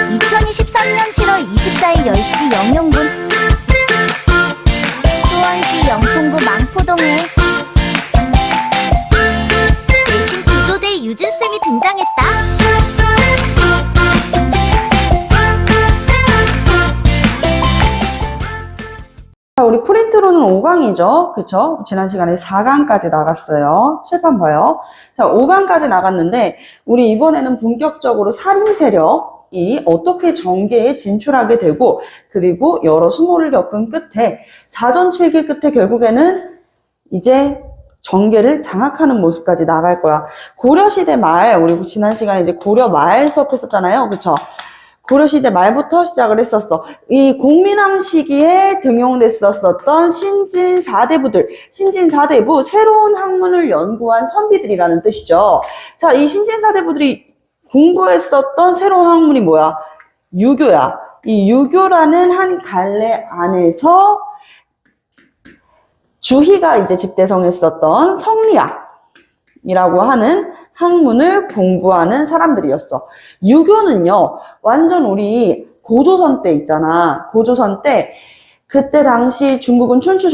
2023년 7월 24일 10시 00분 수원시 영통구 망포동에 내신 구조대 유진쌤이 등장했다. 우리 프린트로는 5강이죠. 그쵸? 지난 시간에 4강까지 나갔어요. 칠판 봐요. 자, 5강까지 나갔는데, 우리 이번에는 본격적으로 살인 세력이 어떻게 정계에 진출하게 되고, 그리고 여러 수모를 겪은 끝에, 사전 7기 끝에 결국에는 이제 정계를 장악하는 모습까지 나갈 거야. 고려시대 말, 우리 지난 시간에 이제 고려 말 수업했었잖아요. 그쵸? 고려시대 말부터 시작을 했었어. 이 공민왕 시기에 등용됐었던 신진 4대부들, 신진 4대부, 새로운 학문을 연구한 선비들이라는 뜻이죠. 자, 이 신진 4대부들이 공부했었던 새로운 학문이 뭐야? 유교야. 이 유교라는 한 갈래 안에서 주희가 이제 집대성했었던 성리학이라고 하는 학문을 공부하는 사람들이었어. 유교는요, 완전 우리 고조선 때 있잖아. 고조선 때, 그때 당시 중국은 춘추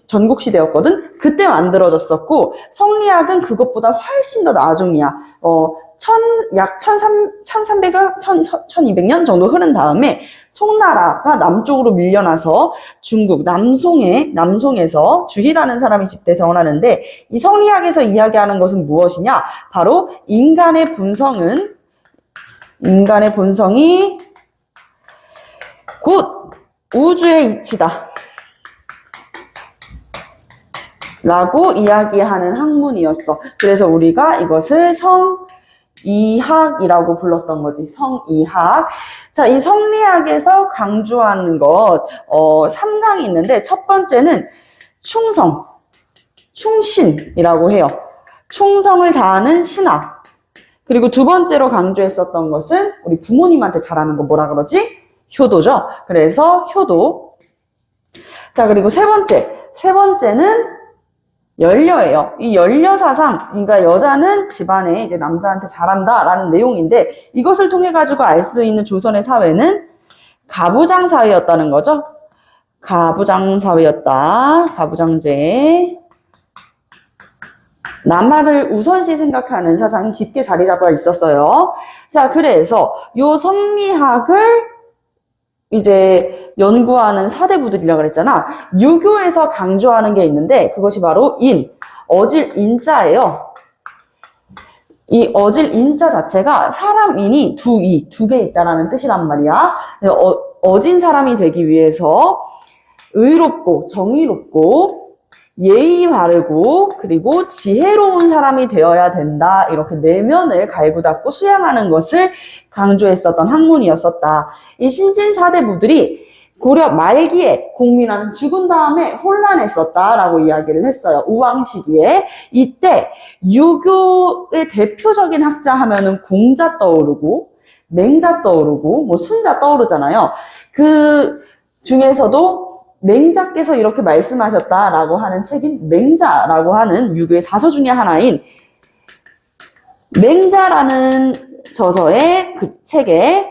전국시대였거든? 그때 만들어졌었고, 성리학은 그것보다 훨씬 더 나중이야. 약 1200년 정도 흐른 다음에 송나라가 남쪽으로 밀려나서 중국 남송에서 주희라는 사람이 집대성을 하는데, 이 성리학에서 이야기하는 것은 무엇이냐? 바로 인간의 본성이 곧 우주의 이치다 라고 이야기하는 학문이었어. 그래서 우리가 이것을 성이학이라고 불렀던 거지. 성이학. 자, 이 성리학에서 강조하는 것, 3강이 있는데, 첫 번째는 충신이라고 해요. 충성을 다하는 신학. 그리고 두 번째로 강조했었던 것은, 우리 부모님한테 잘하는 거 뭐라 그러지? 효도죠. 그래서 효도. 자, 그리고 세 번째는 연려예요. 이 연려 사상, 그러니까 여자는 집안에 이제 남자한테 잘한다라는 내용인데, 이것을 통해 가지고 알 수 있는 조선의 사회는 가부장 사회였다는 거죠. 가부장 사회였다. 가부장제. 남아를 우선시 생각하는 사상이 깊게 자리 잡아 있었어요. 자, 그래서 요 성리학을 이제 연구하는 사대부들이라고 그랬잖아. 유교에서 강조하는 게 있는데 그것이 바로 어질 인자예요. 이 어질 인자 자체가 사람 인이 두 개 있다라는 뜻이란 말이야. 어진 사람이 되기 위해서 의롭고 정의롭고 예의 바르고 그리고 지혜로운 사람이 되어야 된다. 이렇게 내면을 갈구닦고 수양하는 것을 강조했었던 학문이었었다. 이 신진 사대부들이 고려 말기에 공민왕 죽은 다음에 혼란했었다라고 이야기를 했어요. 우왕 시기에. 이때 유교의 대표적인 학자 하면은 공자 떠오르고 맹자 떠오르고 뭐 순자 떠오르잖아요. 그 중에서도 맹자께서 이렇게 말씀하셨다라고 하는 책인 맹자라고 하는 유교의 사서 중에 하나인 맹자라는 저서의 그 책에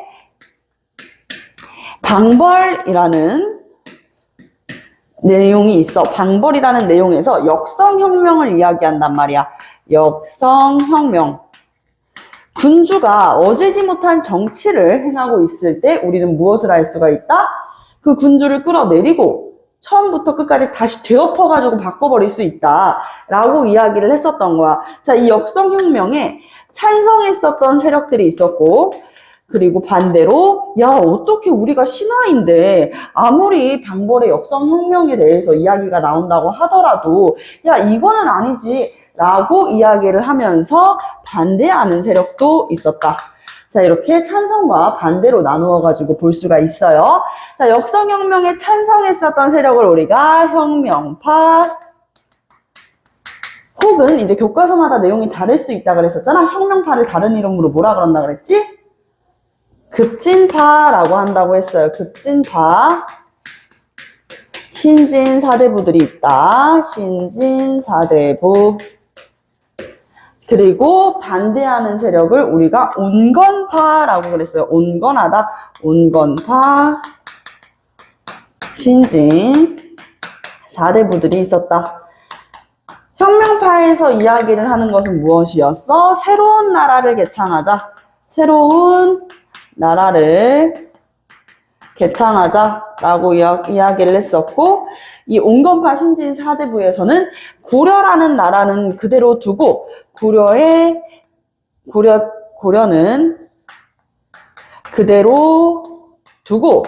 방벌이라는 내용이 있어. 방벌이라는 내용에서 역성혁명을 이야기한단 말이야. 역성혁명. 군주가 어제지 못한 정치를 행하고 있을 때 우리는 무엇을 할 수가 있다? 그 군주를 끌어내리고 처음부터 끝까지 다시 되엎어가지고 바꿔버릴 수 있다라고 이야기를 했었던 거야. 자, 이 역성혁명에 찬성했었던 세력들이 있었고, 그리고 반대로 야, 어떻게 우리가 신하인데 아무리 방벌의 역성혁명에 대해서 이야기가 나온다고 하더라도 야, 이거는 아니지 라고 이야기를 하면서 반대하는 세력도 있었다. 자, 이렇게 찬성과 반대로 나누어가지고 볼 수가 있어요. 자, 역성혁명에 찬성했었던 세력을 우리가 혁명파, 혹은 이제 교과서마다 내용이 다를 수 있다 그랬었잖아. 혁명파를 다른 이름으로 뭐라 그런다 그랬지? 급진파라고 한다고 했어요. 급진파. 신진 사대부들이 있다. 신진 사대부. 그리고 반대하는 세력을 우리가 온건파라고 그랬어요. 온건하다, 온건파, 신진 4대부들이 있었다. 혁명파에서 이야기를 하는 것은 무엇이었어? 새로운 나라를 개창하자. 새로운 나라를 개창하자라고 이야기를 했었고, 이 온건파 신진 4대부에서는 고려라는 나라는 그대로 두고 고려는 그대로 두고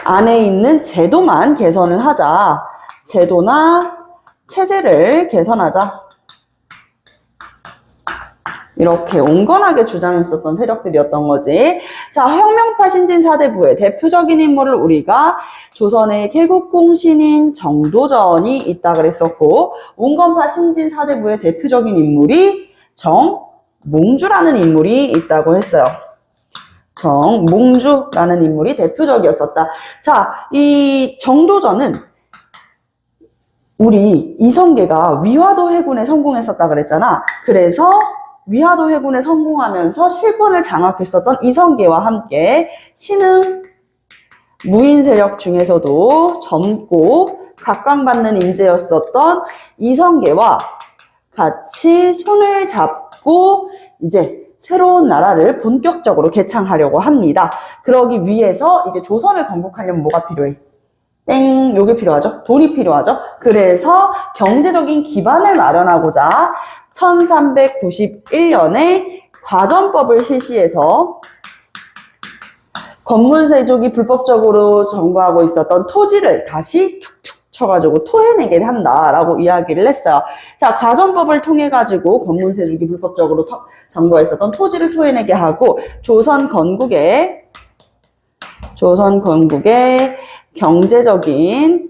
안에 있는 제도만 개선을 하자. 제도나 체제를 개선하자. 이렇게 온건하게 주장했었던 세력들이었던 거지. 자, 혁명파 신진 4대부의 대표적인 인물을 우리가 조선의 개국공신인 정도전이 있다 그랬었고, 온건파 신진 4대부의 대표적인 인물이 정몽주라는 인물이 있다고 했어요. 정몽주라는 인물이 대표적이었었다. 자, 이 정도전은 우리 이성계가 위화도 해군에 성공했었다 그랬잖아. 그래서 위화도 해군에 성공하면서 실권을 장악했었던 이성계와 함께 신흥 무인 세력 중에서도 젊고 각광받는 인재였었던 이성계와 같이 손을 잡고 이제 새로운 나라를 본격적으로 개창하려고 합니다. 그러기 위해서 이제 조선을 건국하려면 뭐가 필요해? 땡, 요게 필요하죠? 돈이 필요하죠? 그래서 경제적인 기반을 마련하고자 1391년에 과전법을 실시해서 건문세족이 불법적으로 점거하고 있었던 토지를 다시 툭툭 쳐가지고 토해내게 한다라고 이야기를 했어요. 자, 과전법을 통해가지고 건문세족이 불법적으로 점거했었던 토지를 토해내게 하고 조선 건국의 경제적인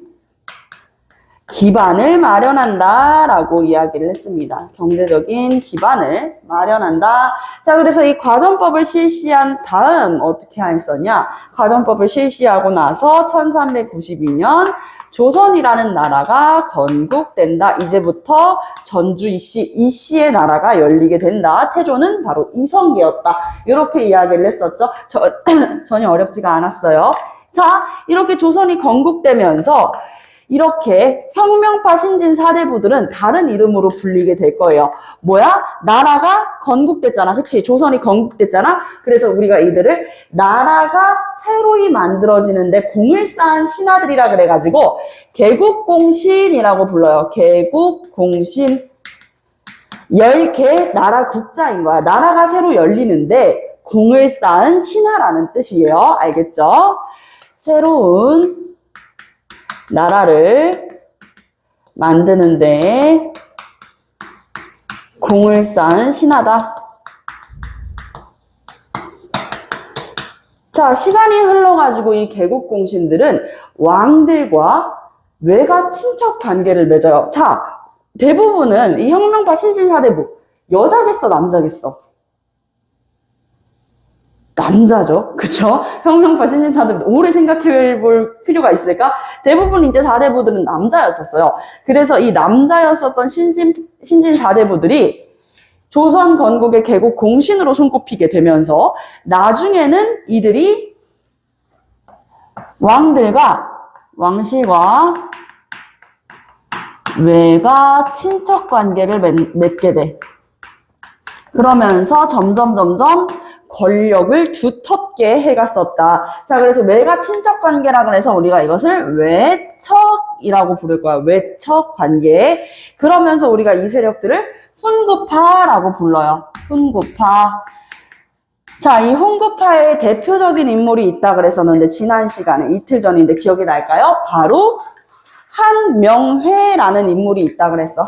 기반을 마련한다라고 이야기를 했습니다. 경제적인 기반을 마련한다. 자, 그래서 이 과전법을 실시한 다음 어떻게 했었냐? 과전법을 실시하고 나서 1392년 조선이라는 나라가 건국된다. 이제부터 전주 이씨의 나라가 열리게 된다. 태조는 바로 이성계였다. 이렇게 이야기를 했었죠. 전혀 어렵지가 않았어요. 자, 이렇게 조선이 건국되면서 이렇게 혁명파 신진 4대부들은 다른 이름으로 불리게 될 거예요. 뭐야? 나라가 건국됐잖아. 그치? 조선이 건국됐잖아. 그래서 우리가 이들을 나라가 새로이 만들어지는데 공을 쌓은 신하들이라 그래가지고 개국공신이라고 불러요. 개국공신. 10개 나라 국자인 거야. 나라가 새로 열리는데 공을 쌓은 신하라는 뜻이에요. 알겠죠? 새로운 나라를 만드는데 공을 쌓은 신하다. 자, 시간이 흘러가지고 이 개국공신들은 왕들과 외가 친척 관계를 맺어요. 자, 대부분은 이 혁명파 신진4대부 여자겠어, 남자겠어? 남자죠. 그쵸? 혁명파 신진4대부 오래 생각해 볼 필요가 있을까? 대부분 이제 4대부들은 남자였었어요. 그래서 이 남자였었던 신진 4대부들이 조선 건국의 개국 공신으로 손꼽히게 되면서 나중에는 이들이 왕실과 외가 친척 관계를 맺게 돼. 그러면서 점점 권력을 두텁게 해갔었다. 자, 그래서 외가 친척 관계라 그래서 우리가 이것을 외척이라고 부를 거야. 외척 관계. 그러면서 우리가 이 세력들을 훈구파라고 불러요. 훈구파. 자, 이 훈구파의 대표적인 인물이 있다 그랬었는데 지난 시간에 이틀 전인데 기억이 날까요? 바로 한명회라는 인물이 있다 그랬어.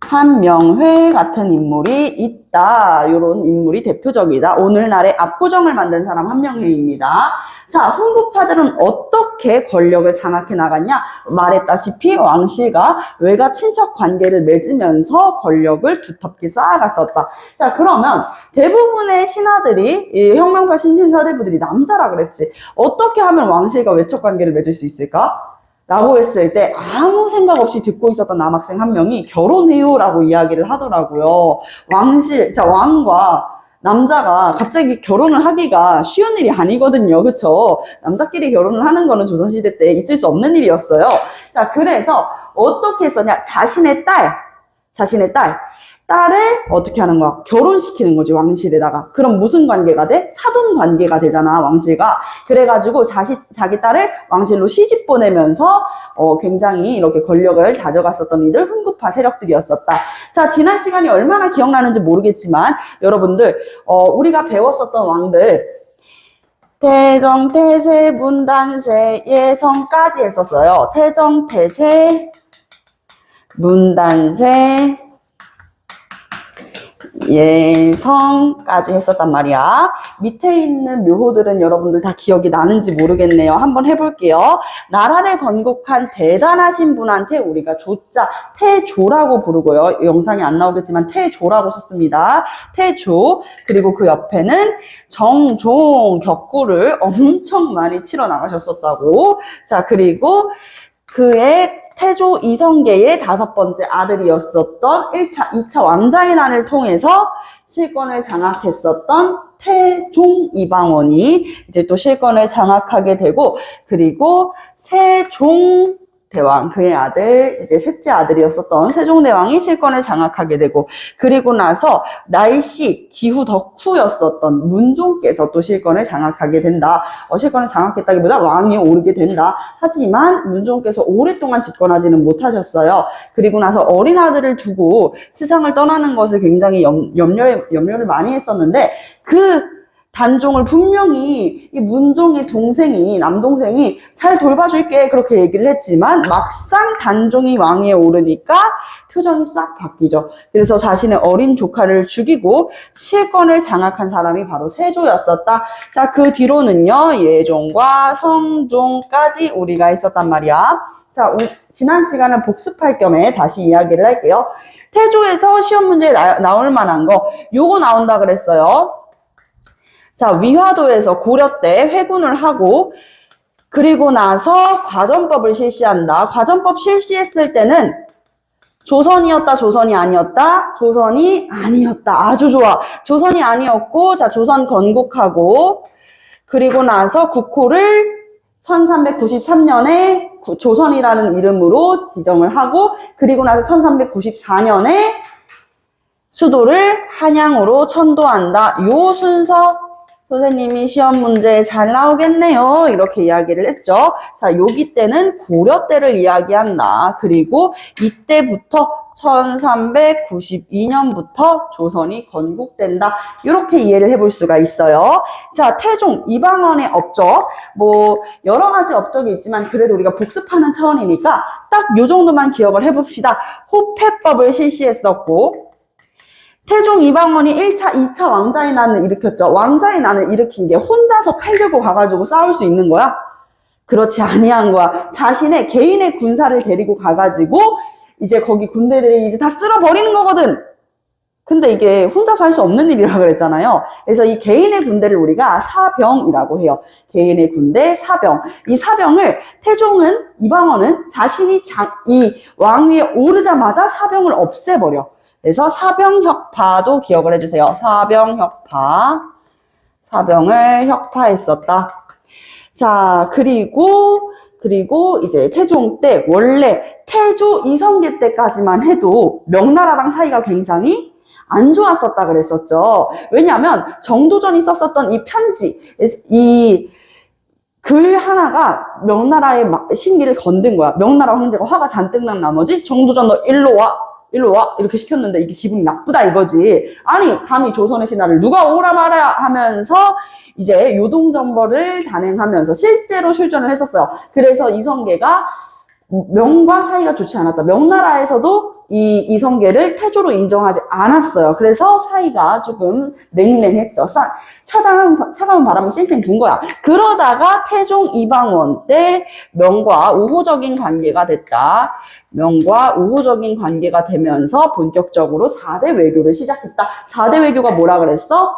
한명회 같은 인물이 있다. 이런 인물이 대표적이다. 오늘날의 압구정을 만든 사람 한명회입니다. 자, 훈구파들은 어떻게 권력을 장악해 나갔냐? 말했다시피 왕실과 외가 친척 관계를 맺으면서 권력을 두텁게 쌓아갔었다. 자, 그러면 대부분의 신하들이 이 혁명파 신진 4대부들이 남자라 그랬지. 어떻게 하면 왕실과 외척 관계를 맺을 수 있을까? 라고 했을 때 아무 생각 없이 듣고 있었던 남학생 한 명이 결혼해요 라고 이야기를 하더라고요. 왕과 남자가 갑자기 결혼을 하기가 쉬운 일이 아니거든요. 그쵸? 남자끼리 결혼을 하는 거는 조선시대 때 있을 수 없는 일이었어요. 자, 그래서 어떻게 했었냐? 딸을 어떻게 하는 거야? 결혼시키는 거지, 왕실에다가. 그럼 무슨 관계가 돼? 사돈 관계가 되잖아, 왕실과. 그래가지고 자기 딸을 왕실로 시집 보내면서 굉장히 이렇게 권력을 다져갔었던 이들 흥국파 세력들이었었다. 자, 지난 시간이 얼마나 기억나는지 모르겠지만 여러분들 우리가 배웠었던 왕들 태정, 태세, 문단세, 예성까지 했었어요. 태정, 태세, 문단세, 예성까지 했었단 말이야. 밑에 있는 묘호들은 여러분들 다 기억이 나는지 모르겠네요. 한번 해볼게요. 나라를 건국한 대단하신 분한테 우리가 조자, 태조라고 부르고요. 영상이 안 나오겠지만 태조라고 썼습니다. 태조. 그리고 그 옆에는 정종, 격구를 엄청 많이 치러 나가셨었다고. 자, 그리고 그의 태조 이성계의 5번째 아들이었었던 1차, 2차 왕자의 난을 통해서 실권을 장악했었던 태종 이방원이 이제 또 실권을 장악하게 되고, 그리고 세종 대왕, 그의 아들, 이제 셋째 아들이었었던 세종대왕이 실권을 장악하게 되고, 그리고 나서 날씨, 기후 덕후였었던 문종께서 또 실권을 장악하게 된다. 실권을 장악했다기보다 왕이 오르게 된다. 하지만 문종께서 오랫동안 집권하지는 못하셨어요. 그리고 나서 어린 아들을 두고 세상을 떠나는 것을 굉장히 염려를 많이 했었는데, 그 단종을 분명히 이 문종의 동생이, 남동생이 잘 돌봐줄게 그렇게 얘기를 했지만 막상 단종이 왕위에 오르니까 표정이 싹 바뀌죠. 그래서 자신의 어린 조카를 죽이고 실권을 장악한 사람이 바로 세조였었다. 자, 그 뒤로는요, 예종과 성종까지 우리가 있었단 말이야. 자, 지난 시간을 복습할 겸에 다시 이야기를 할게요. 태조에서 시험 문제에 나올 만한 거, 요거 나온다 그랬어요. 자, 위화도에서 고려 때 회군을 하고, 그리고 나서 과전법을 실시한다. 과전법 실시했을 때는 조선이었다, 조선이 아니었다? 조선이 아니었다. 아주 좋아. 조선이 아니었고, 자, 조선 건국하고, 그리고 나서 국호를 1393년에 조선이라는 이름으로 지정을 하고, 그리고 나서 1394년에 수도를 한양으로 천도한다. 요 순서 선생님이 시험 문제에 잘 나오겠네요. 이렇게 이야기를 했죠. 자, 여기 때는 고려 때를 이야기한다. 그리고 이때부터 1392년부터 조선이 건국된다. 이렇게 이해를 해볼 수가 있어요. 자, 태종, 이방원의 업적. 뭐 여러 가지 업적이 있지만 그래도 우리가 복습하는 차원이니까 딱 요 정도만 기억을 해봅시다. 호패법을 실시했었고, 태종 이방원이 1차, 2차 왕자의 난을 일으켰죠. 왕자의 난을 일으킨 게 혼자서 칼 들고 가가지고 싸울 수 있는 거야? 그렇지 아니한 거야. 자신의 개인의 군사를 데리고 가가지고 이제 거기 군대들이 이제 다 쓸어버리는 거거든. 근데 이게 혼자서 할 수 없는 일이라고 그랬잖아요. 그래서 이 개인의 군대를 우리가 사병이라고 해요. 개인의 군대, 사병. 이 사병을 태종은, 이방원은 자신이 이 왕위에 오르자마자 사병을 없애버려. 그래서 사병혁파도 기억을 해주세요. 사병혁파. 사병을 혁파했었다. 자, 그리고 이제 태종 때, 원래 태조 이성계 때까지만 해도 명나라랑 사이가 굉장히 안 좋았었다 그랬었죠. 왜냐하면 정도전이 썼었던 이 편지, 이 글 하나가 명나라의 신기를 건든 거야. 명나라 황제가 화가 잔뜩 난 나머지 정도전 너 일로 와 이렇게 시켰는데 이게 기분이 나쁘다 이거지. 아니 감히 조선의 신하를 누가 오라 말아야 하면서 이제 요동정벌을 단행하면서 실제로 출전을 했었어요. 그래서 이성계가 명과 사이가 좋지 않았다. 명나라에서도 이 이성계를 태조로 인정하지 않았어요. 그래서 사이가 조금 냉랭했죠. 차가운 바람이 쌩쌩 분 거야. 그러다가 태종 이방원 때 명과 우호적인 관계가 됐다. 명과 우호적인 관계가 되면서 본격적으로 4대 외교를 시작했다. 4대 외교가 뭐라 그랬어?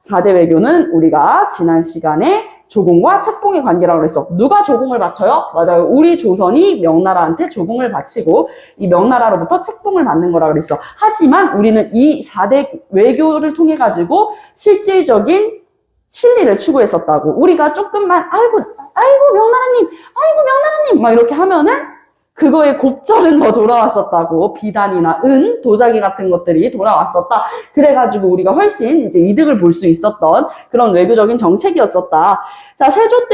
4대 외교는 우리가 지난 시간에 조공과 책봉의 관계라고 그랬어. 누가 조공을 바쳐요? 맞아요. 우리 조선이 명나라한테 조공을 바치고 이 명나라로부터 책봉을 받는 거라 그랬어. 하지만 우리는 이 4대 외교를 통해 가지고 실질적인 실리를 추구했었다고. 우리가 조금만 아이고 명나라님 막 이렇게 하면은 그거의 곱절은 더 돌아왔었다고. 비단이나 은, 도자기 같은 것들이 돌아왔었다. 그래가지고 우리가 훨씬 이제 이득을 볼 수 있었던 그런 외교적인 정책이었었다. 자, 세종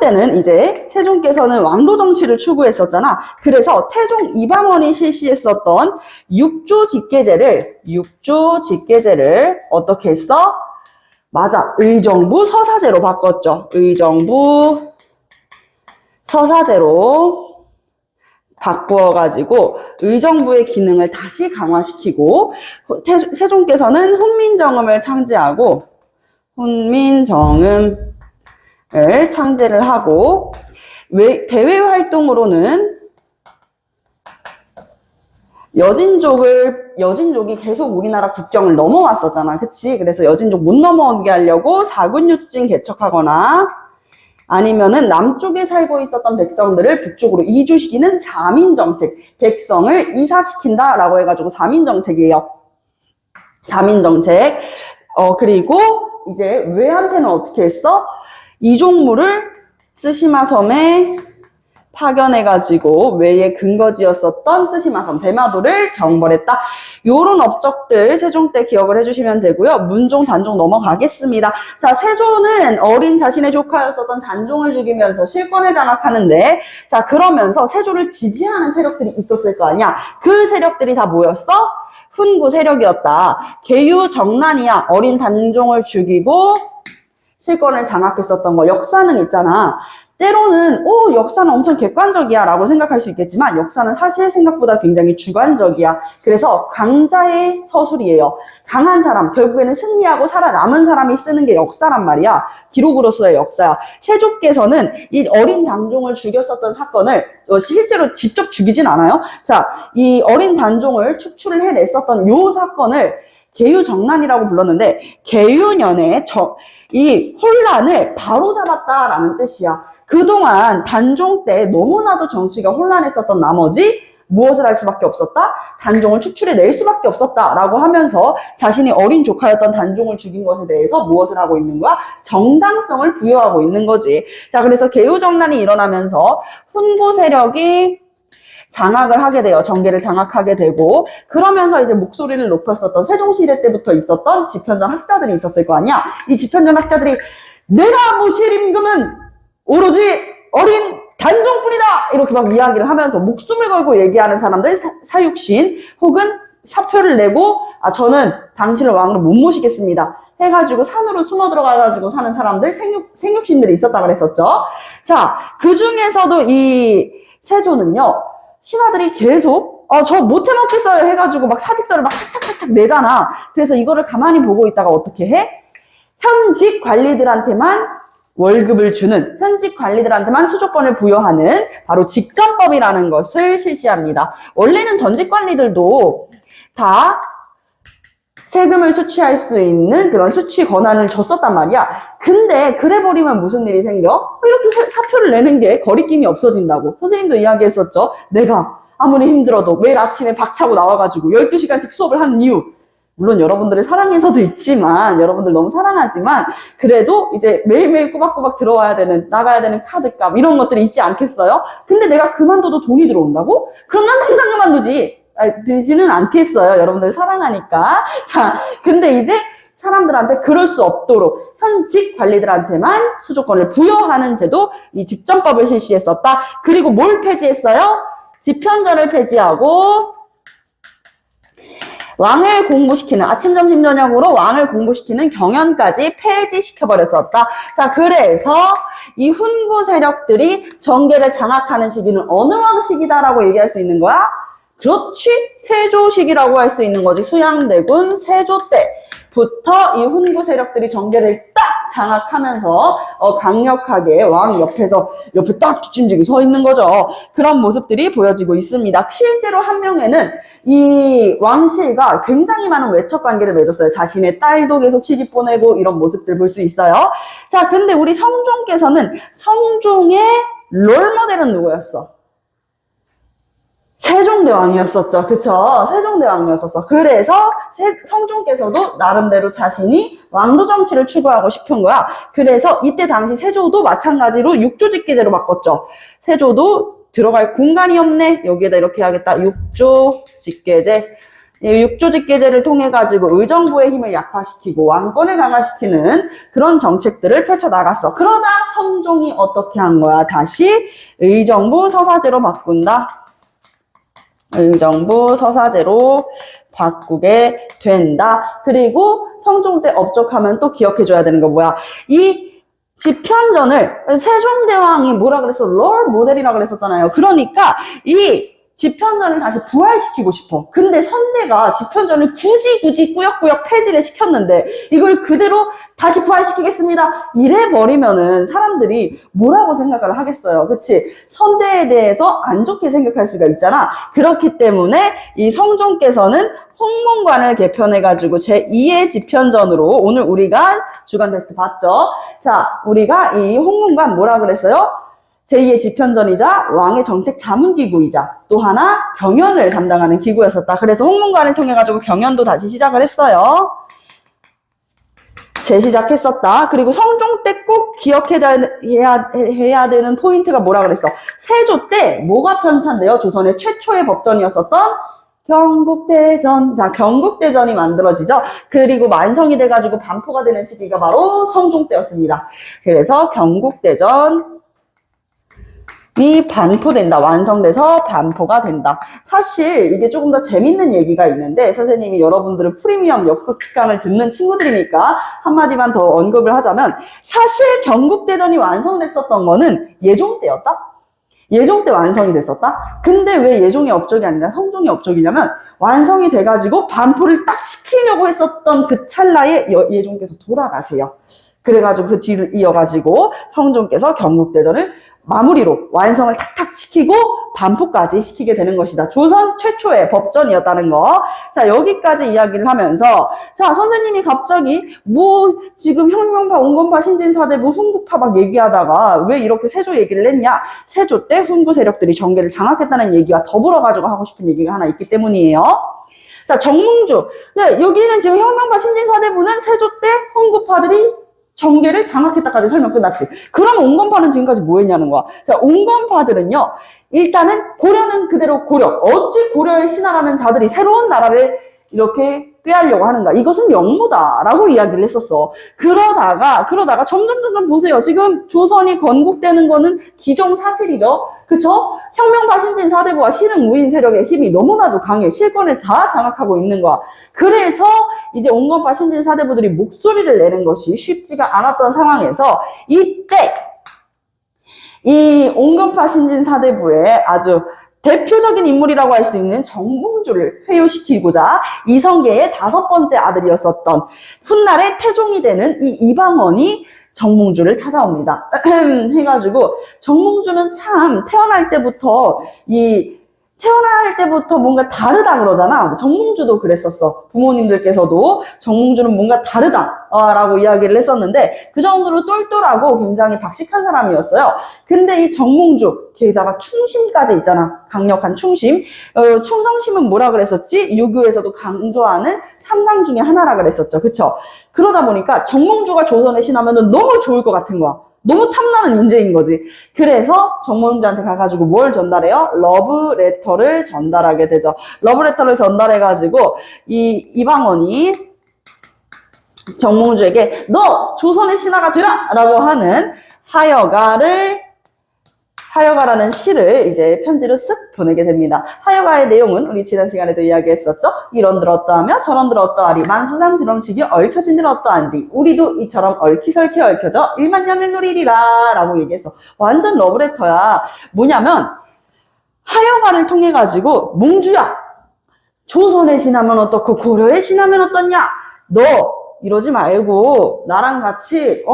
때는 이제 세종께서는 왕도 정치를 추구했었잖아. 그래서 태종 이방원이 실시했었던 육조 직계제를 어떻게 했어? 맞아. 의정부 서사제로 바꿨죠. 의정부 서사제로 바꾸어가지고 의정부의 기능을 다시 강화시키고 세종께서는 훈민정음을 창제하고 훈민정음을 창제를 하고 대외 활동으로는 여진족이 계속 우리나라 국경을 넘어왔었잖아. 그치? 그래서 여진족 못 넘어오게 하려고 사군유진 개척하거나 아니면은 남쪽에 살고 있었던 백성들을 북쪽으로 이주시키는 자민정책, 백성을 이사시킨다라고 해가지고 자민정책이에요. 자민정책. 그리고 이제 외한테는 어떻게 했어? 이종무를 쓰시마섬에 파견해가지고 외의 근거지였었던 쓰시마섬 대마도를 정벌했다. 요런 업적들 세종 때 기억을 해주시면 되고요. 문종, 단종 넘어가겠습니다. 자, 세조는 어린 자신의 조카였었던 단종을 죽이면서 실권을 장악하는데, 자, 그러면서 세조를 지지하는 세력들이 있었을 거 아니야. 그 세력들이 다 뭐였어? 훈구 세력이었다. 계유 정난이야. 어린 단종을 죽이고 실권을 장악했었던 거. 역사는 있잖아. 때로는 역사는 엄청 객관적이야 라고 생각할 수 있겠지만 역사는 사실 생각보다 굉장히 주관적이야. 그래서 강자의 서술이에요. 강한 사람, 결국에는 승리하고 살아남은 사람이 쓰는 게 역사란 말이야. 기록으로서의 역사야. 세조께서는 이 어린 단종을 죽였었던 사건을 실제로 직접 죽이진 않아요. 자, 이 어린 단종을 축출을 해냈었던 요 사건을 계유정난이라고 불렀는데 계유년에 이 혼란을 바로잡았다라는 뜻이야. 그동안 단종 때 너무나도 정치가 혼란했었던 나머지 무엇을 할 수밖에 없었다? 단종을 축출해낼 수밖에 없었다라고 하면서 자신이 어린 조카였던 단종을 죽인 것에 대해서 무엇을 하고 있는 거야? 정당성을 부여하고 있는 거지. 자, 그래서 계유정난이 일어나면서 훈구 세력이 장악을 하게 돼요. 정계를 장악하게 되고 그러면서 이제 목소리를 높였었던 세종시대 때부터 있었던 집현전 학자들이 있었을 거 아니야. 이 집현전 학자들이 내가 모실 임금은 오로지 어린 단종뿐이다 이렇게 막 이야기를 하면서 목숨을 걸고 얘기하는 사람들 사육신 혹은 사표를 내고 저는 당신을 왕으로 못 모시겠습니다 해가지고 산으로 숨어 들어가가지고 사는 사람들 생육신들이 있었다 그랬었죠. 자, 그 중에서도 이 세조는요 신하들이 계속 저 못해 먹겠어요 해가지고 막 사직서를 막 착착착착 내잖아. 그래서 이거를 가만히 보고 있다가 어떻게 해? 현직 관리들한테만 월급을 주는, 현직 관리들한테만 수조권을 부여하는 바로 직전법이라는 것을 실시합니다. 원래는 전직 관리들도 다 세금을 수취할 수 있는 그런 수취 권한을 줬었단 말이야. 근데 그래버리면 무슨 일이 생겨? 이렇게 사표를 내는 게 거리낌이 없어진다고. 선생님도 이야기했었죠. 내가 아무리 힘들어도 매일 아침에 박차고 나와가지고 12시간씩 수업을 하는 이유. 물론 여러분들을 사랑해서도 있지만, 여러분들 너무 사랑하지만, 그래도 이제 매일매일 꼬박꼬박 나가야 되는 카드값, 이런 것들이 있지 않겠어요? 근데 내가 그만둬도 돈이 들어온다고? 그럼 난 당장 그만두지. 되지는 않겠어요. 여러분들 사랑하니까. 자, 근데 이제 사람들한테 그럴 수 없도록 현직 관리들한테만 수조권을 부여하는 제도, 이 직전법을 실시했었다. 그리고 뭘 폐지했어요? 집현전을 폐지하고, 왕을 공부시키는, 아침, 점심, 저녁으로 왕을 공부시키는 경연까지 폐지시켜버렸었다. 자, 그래서 이 훈구 세력들이 정계를 장악하는 시기는 어느 왕시기다라고 얘기할 수 있는 거야? 그렇지, 세조시기라고 할 수 있는 거지. 수양대군 세조 때부터 이 훈구 세력들이 정계를 딱 장악하면서 강력하게 왕 옆에 딱 뒷짐지고 서 있는 거죠. 그런 모습들이 보여지고 있습니다. 실제로 한명회는 이 왕실과 굉장히 많은 외척 관계를 맺었어요. 자신의 딸도 계속 시집 보내고 이런 모습들 볼 수 있어요. 자, 근데 우리 성종께서는 성종의 롤모델은 누구였어? 세종대왕이었었죠. 그쵸? 세종대왕이었었어. 그래서 성종께서도 나름대로 자신이 왕도 정치를 추구하고 싶은 거야. 그래서 이때 당시 세조도 마찬가지로 육조직계제로 바꿨죠. 세조도 들어갈 공간이 없네. 여기에다 이렇게 해야겠다. 육조직계제. 육조직계제를 통해 가지고 의정부의 힘을 약화시키고 왕권을 강화시키는 그런 정책들을 펼쳐 나갔어. 그러자 성종이 어떻게 한 거야? 다시 의정부 서사제로 바꾼다. 의정부 서사제로 바꾸게 된다. 그리고 성종 때 업적하면 또 기억해줘야 되는 거 뭐야? 이 집현전을 세종대왕이 뭐라 그랬어? 롤 모델이라 그랬었잖아요. 그러니까 이 집현전을 다시 부활시키고 싶어. 근데 선대가 집현전을 굳이 꾸역꾸역 폐지를 시켰는데 이걸 그대로 다시 부활시키겠습니다. 이래버리면은 사람들이 뭐라고 생각을 하겠어요. 그치? 선대에 대해서 안 좋게 생각할 수가 있잖아. 그렇기 때문에 이 성종께서는 홍문관을 개편해가지고 제2의 집현전으로 오늘 우리가 주간 테스트 봤죠? 자, 우리가 이 홍문관 뭐라 그랬어요? 제2의 집현전이자 왕의 정책 자문기구이자 또 하나 경연을 담당하는 기구였었다. 그래서 홍문관을 통해 가지고 경연도 다시 시작을 했어요. 재시작했었다. 그리고 성종 때 꼭 기억해야 되는 포인트가 뭐라 그랬어? 세조 때 뭐가 편찬돼요? 조선의 최초의 법전이었었던 경국대전. 자, 경국대전이 만들어지죠. 그리고 완성이 돼가지고 반포가 되는 시기가 바로 성종 때였습니다. 그래서 경국대전 이 반포된다. 완성돼서 반포가 된다. 사실 이게 조금 더 재밌는 얘기가 있는데 선생님이 여러분들은 프리미엄 역사 특강을 듣는 친구들이니까 한마디만 더 언급을 하자면 사실 경국대전이 완성됐었던 거는 예종 때였다. 예종 때 완성이 됐었다. 근데 왜 예종의 업적이 아니라 성종의 업적이냐면 완성이 돼가지고 반포를 딱 시키려고 했었던 그 찰나에 예종께서 돌아가세요. 그래가지고 그 뒤를 이어가지고 성종께서 경국대전을 마무리로 완성을 탁탁 시키고 반포까지 시키게 되는 것이다. 조선 최초의 법전이었다는 거. 자, 여기까지 이야기를 하면서 자, 선생님이 갑자기 뭐 지금 혁명파, 온건파, 신진사대부, 훈구파 막 얘기하다가 왜 이렇게 세조 얘기를 했냐? 세조 때 훈구 세력들이 정계를 장악했다는 얘기와 더불어 가지고 하고 싶은 얘기가 하나 있기 때문이에요. 자, 정몽주. 네, 여기는 지금 혁명파, 신진사대부는 세조 때 훈구파들이 정계를 장악했다까지 설명 끝났지. 그럼 온건파는 지금까지 뭐 했냐는 거야. 자, 온건파들은요, 일단은 고려는 그대로 고려. 어찌 고려의 신하라는 자들이 새로운 나라를 이렇게 꾀하려고 하는가. 이것은 영모다라고 이야기를 했었어. 그러다가 점점 보세요. 지금 조선이 건국되는 거는 기정사실이죠. 그쵸? 혁명파 신진 사대부와 신흥 무인 세력의 힘이 너무나도 강해. 실권을 다 장악하고 있는 거야. 그래서 이제 온건파 신진 사대부들이 목소리를 내는 것이 쉽지가 않았던 상황에서 이때 이 온건파 신진 사대부의 아주 대표적인 인물이라고 할 수 있는 정몽주를 회유시키고자 이성계의 5번째 아들이었었던 훗날의 태종이 되는 이 이방원이 정몽주를 찾아옵니다. 해가지고 정몽주는 참 태어날 때부터 뭔가 다르다 그러잖아. 정몽주도 그랬었어. 부모님들께서도 정몽주는 뭔가 다르다라고 이야기를 했었는데 그 정도로 똘똘하고 굉장히 박식한 사람이었어요. 근데 이 정몽주 게다가 충심까지 있잖아. 강력한 충심. 충성심은 뭐라 그랬었지? 유교에서도 강조하는 3강 중에 하나라 그랬었죠. 그쵸? 그러다 보니까 정몽주가 조선에 신하면 너무 좋을 것 같은 거야. 너무 탐나는 인재인 거지. 그래서 정몽주한테 가가지고 뭘 전달해요? 러브레터를 전달하게 되죠. 러브레터를 전달해가지고 이방원이 정몽주에게 너 조선의 신하가 되라! 라고 하는 하여가라는 시를 이제 편지로 쓱 보내게 됩니다. 하여가의 내용은 우리 지난 시간에도 이야기했었죠. 이런들 어떠하며 저런들 어떠하리 만수산 드럼치기 얽혀진들 어떠한디 우리도 이처럼 얽히설키 얽혀져 1만 년을 누리리라 라고 얘기했어. 완전 러브레터야. 뭐냐면 하여가를 통해 가지고 몽주야 조선의 신하면 어떻고 고려의 신하면 어떻냐. 너 이러지 말고 나랑 같이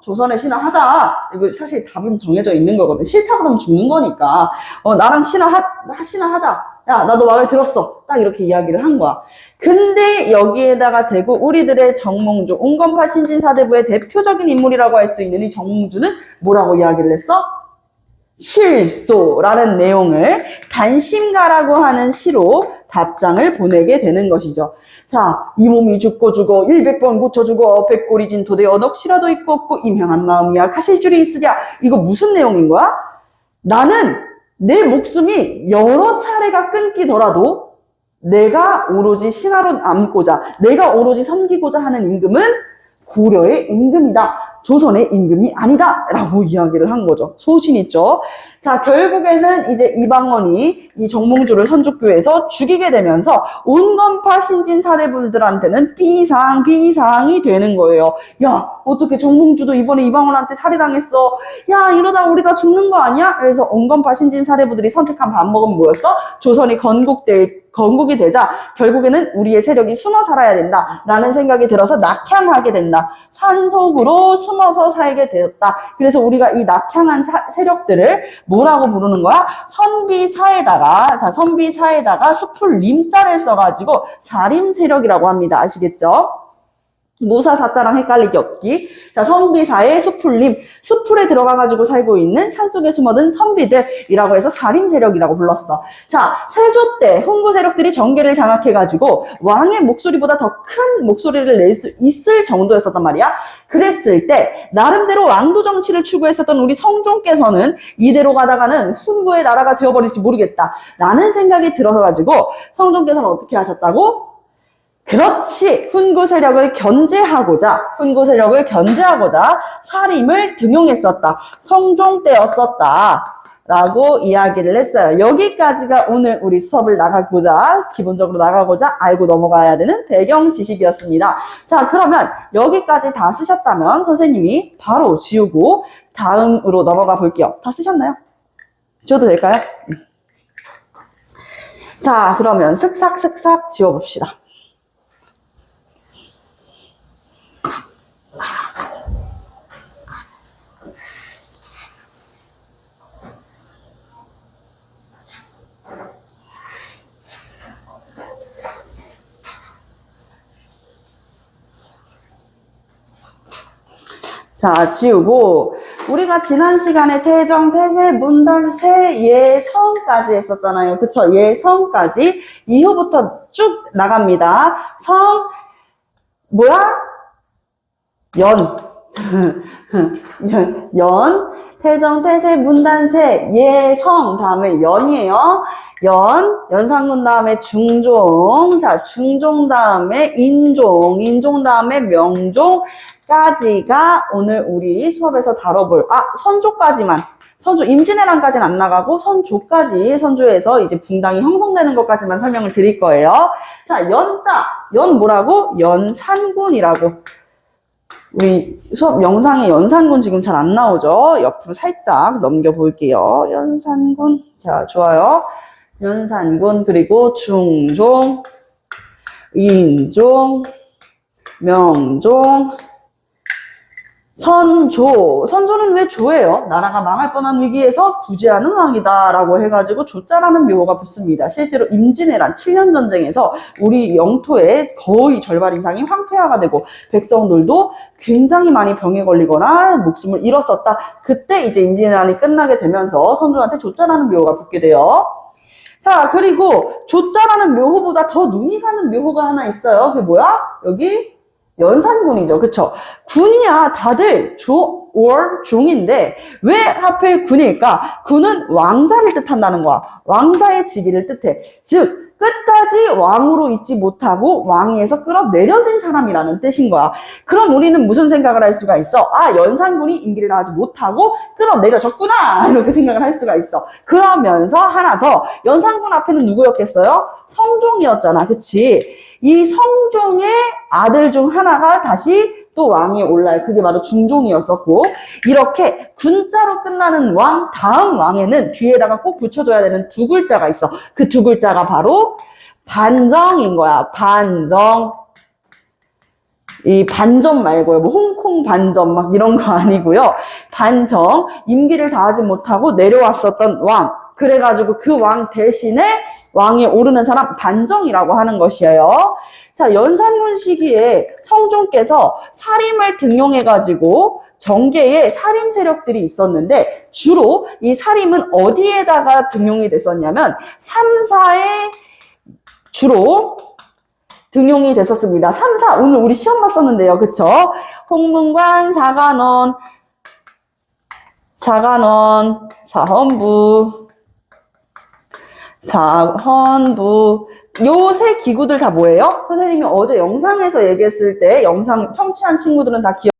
조선의 신화 하자. 이거 사실 답은 정해져 있는 거거든. 싫다 그러면 죽는 거니까. 나랑 신화 하자. 야, 나도 마음에 들었어. 딱 이렇게 이야기를 한 거야. 근데 여기에다가 대고 우리들의 정몽주, 온건파 신진사대부의 대표적인 인물이라고 할 수 있는 이 정몽주는 뭐라고 이야기를 했어? 실소라는 내용을 단심가라고 하는 시로 답장을 보내게 되는 것이죠. 자, 이 몸이 죽고 죽어 100번 고쳐주고 백골이 진토대 언억시라도 있고 없고 임형한 마음이야 가실 줄이 있으랴. 이거 무슨 내용인 거야? 나는 내 목숨이 여러 차례가 끊기더라도 내가 오로지 신하로 남고자, 내가 오로지 섬기고자 하는 임금은 고려의 임금이다. 조선의 임금이 아니다. 라고 이야기를 한 거죠. 소신 있죠. 자, 결국에는 이제 이방원이 이 정몽주를 선족교에서 죽이게 되면서 온건파 신진사대분들한테는 비상이 되는 거예요. 야, 어떻게 정몽주도 이번에 이방원한테 살해당했어. 야, 이러다 우리 다 죽는 거 아니야? 그래서 온건파 신진사대부들이 선택한 방법은 뭐였어? 조선이 건국이 되자 결국에는 우리의 세력이 숨어 살아야 된다 라는 생각이 들어서 낙향하게 된다. 산속으로 숨어서 살게 되었다. 그래서 우리가 이 낙향한 세력들을 뭐라고 부르는 거야? 선비사에다가 숲을 림자를 써가지고 사림 세력이라고 합니다. 아시겠죠? 무사 사자랑 헷갈리기 없기. 자, 선비사의 수풀림, 수풀에 들어가가지고 살고 있는 산속에 숨어든 선비들이라고 해서 사림 세력이라고 불렀어. 자, 세조 때 훈구 세력들이 정계를 장악해가지고 왕의 목소리보다 더 큰 목소리를 낼 수 있을 정도였었단 말이야. 그랬을 때 나름대로 왕도 정치를 추구했었던 우리 성종께서는 이대로 가다가는 훈구의 나라가 되어버릴지 모르겠다 라는 생각이 들어가지고 성종께서는 어떻게 하셨다고? 그렇지. 훈구 세력을 견제하고자 사림을 등용했었다. 성종 때였었다. 라고 이야기를 했어요. 여기까지가 오늘 우리 수업을 기본적으로 나가고자 알고 넘어가야 되는 배경 지식이었습니다. 자, 그러면 여기까지 다 쓰셨다면 선생님이 바로 지우고 다음으로 넘어가 볼게요. 다 쓰셨나요? 지워도 될까요? 자, 그러면 슥싹슥싹 지워봅시다. 자, 지우고 우리가 지난 시간에 태정, 태세, 문단, 세, 예, 성까지 했었잖아요. 그쵸? 예, 성까지 이후부터 쭉 나갑니다. 성, 뭐야? 연. 태정, 태세, 문단, 세, 예, 성 다음에 연이에요. 연산군 다음에 중종, 자, 중종 다음에 인종 다음에 명종, 까지가 오늘 우리 수업에서 다뤄볼, 선조까지만. 임진왜란까지는 안 나가고 선조에서 이제 붕당이 형성되는 것까지만 설명을 드릴 거예요. 자, 연 뭐라고? 연산군이라고. 우리 수업 영상에 연산군 지금 잘 안 나오죠? 옆으로 살짝 넘겨볼게요. 연산군. 자, 좋아요. 연산군, 그리고 중종, 인종, 명종, 선조는 왜 조예요? 나라가 망할 뻔한 위기에서 구제하는 왕이다라고 해가지고 조자라는 묘호가 붙습니다. 실제로 임진왜란 7년 전쟁에서 우리 영토의 거의 절반 이상이 황폐화가 되고 백성들도 굉장히 많이 병에 걸리거나 목숨을 잃었었다. 그때 이제 임진왜란이 끝나게 되면서 선조한테 조자라는 묘호가 붙게 돼요. 자, 그리고 조자라는 묘호보다 더 눈이 가는 묘호가 하나 있어요. 그게 뭐야? 여기 연산군이죠. 그쵸? 군이야 다들 종인데 왜 하필 군일까? 군은 왕자를 뜻한다는 거야. 왕자의 직위를 뜻해. 즉 끝까지 왕으로 있지 못하고 왕위에서 끌어내려진 사람이라는 뜻인 거야. 그럼 우리는 무슨 생각을 할 수가 있어? 연산군이 임기를 다하지 못하고 끌어내려졌구나 이렇게 생각을 할 수가 있어. 그러면서 하나 더, 연산군 앞에는 누구였겠어요? 성종이었잖아. 그치? 이 성종의 아들 중 하나가 다시 또 왕위에 올라요. 그게 바로 중종이었었고, 이렇게 군자로 끝나는 왕, 다음 왕에는 뒤에다가 꼭 붙여줘야 되는 두 글자가 있어. 그 두 글자가 바로 반정인 거야. 반정. 이 반점 말고요. 뭐 홍콩 반점 막 이런 거 아니고요. 반정, 임기를 다하지 못하고 내려왔었던 왕. 그래가지고 그 왕 대신에 왕이 오르는 사람 반정이라고 하는 것이에요. 자, 연산군 시기에 성종께서 사림을 등용해가지고 정계에 살인 세력들이 있었는데 주로 이 사림은 어디에다가 등용이 됐었냐면 3, 4에 주로 등용이 됐었습니다. 3, 4 오늘 우리 시험 봤었는데요. 그쵸? 홍문관, 사관원, 사헌부 요 세 기구들 다 뭐예요? 선생님이 어제 영상에서 얘기했을 때 영상 청취한 친구들은 다 기억